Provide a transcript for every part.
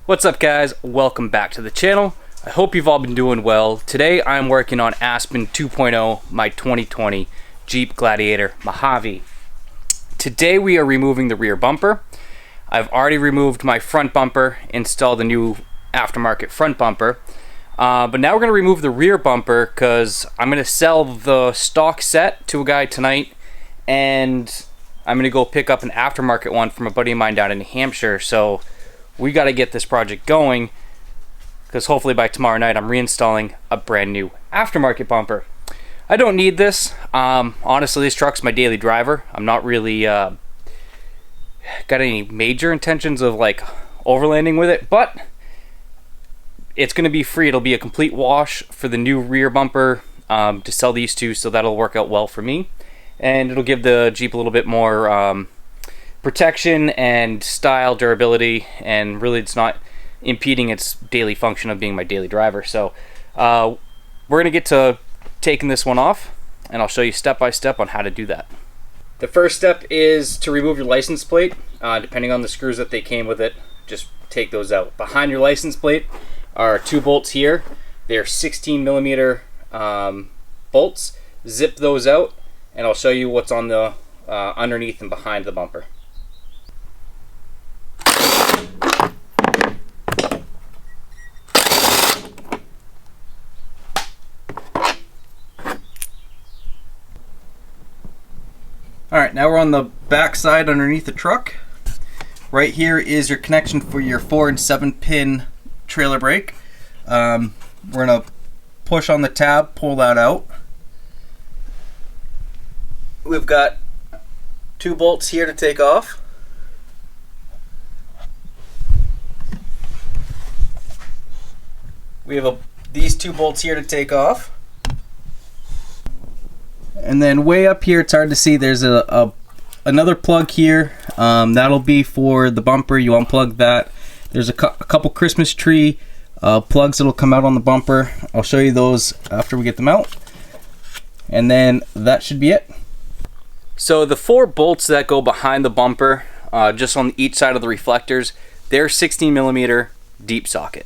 What's up guys, welcome back to the channel. I hope you've all been doing well. Today I'm working on Aspen 2.0, my 2020 Jeep Gladiator Mojave. Today we are removing the rear bumper. I've already removed my front bumper, installed the new aftermarket front bumper. But now we're going to remove the rear bumper because I'm going to sell the stock set to a guy tonight, and I'm going to go pick up an aftermarket one from a buddy of mine down in New Hampshire. So we got to get this project going because hopefully by tomorrow night I'm reinstalling a brand new aftermarket bumper. I don't need this. Honestly, this truck's my daily driver. I'm not really got any major intentions of like overlanding with it, but it's going to be free. It'll be a complete wash for the new rear bumper to sell these two, so that'll work out well for me. And it'll give the Jeep a little bit more protection and style, durability, and really it's not impeding its daily function of being my daily driver. So we're going to get to taking this one off, and I'll show you step by step on how to do that. The first step is to remove your license plate. Depending on the screws that they came with it, just take those out. Behind your license plate are two bolts here. They're 16mm bolts. Zip those out, and I'll show you what's on the underneath and behind the bumper. Alright, now we're on the back side underneath the truck. Right here is your connection for your 4 and 7-pin trailer brake. We're going to push on the tab, pull that out. We've got two bolts here to take off. We have these two bolts here to take off. And then way up here, it's hard to see, there's another plug here. That'll be for the bumper. You unplug that. There's a couple Christmas tree plugs that'll come out on the bumper. I'll show you those after we get them out. And then that should be it. So the 4 bolts that go behind the bumper, just on each side of the reflectors, they're 16mm deep socket.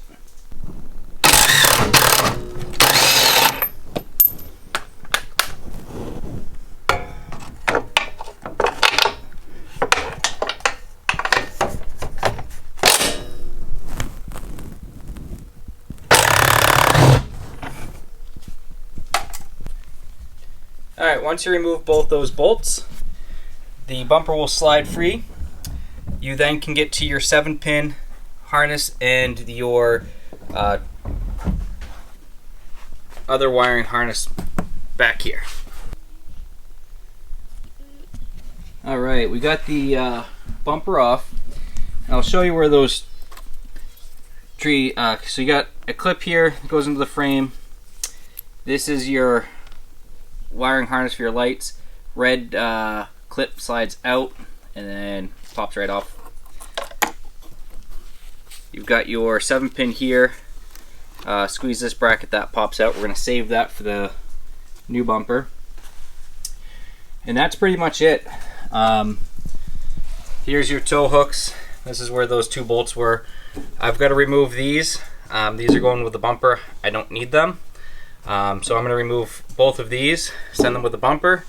Alright, once you remove both those bolts, the bumper will slide free. You then can get to your 7-pin harness and your other wiring harness back here. Alright, we got the bumper off. I'll show you where those so you got a clip here that goes into the frame. This is your wiring harness for your lights. Red clip slides out and then pops right off. You've got your 7-pin here. Squeeze this bracket, that pops out. We're going to save that for the new bumper. And that's pretty much it. Here's your tow hooks. This is where those two bolts were. I've got to remove these. These are going with the bumper. I don't need them. So I'm going to remove both of these, send them with the bumper,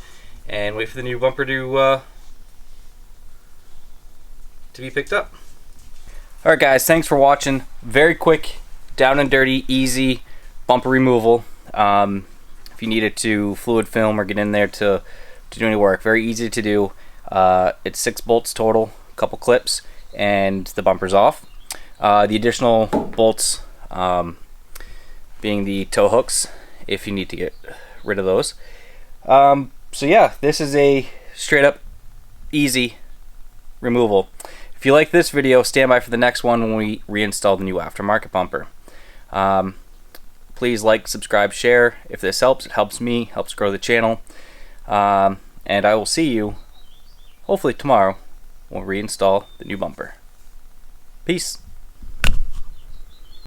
and wait for the new bumper to be picked up. Alright guys, thanks for watching. Very quick, down and dirty, easy bumper removal. If you needed to fluid film or get in there to do any work, very easy to do. It's 6 bolts total, a couple clips, and the bumper's off. The additional bolts being the tow hooks, if you need to get rid of those. So yeah, this is a straight up easy removal. If you like this video, stand by for the next one when we reinstall the new aftermarket bumper. Please like, subscribe, share. If this helps, it helps me, helps grow the channel. And I will see you hopefully tomorrow when we reinstall the new bumper. Peace.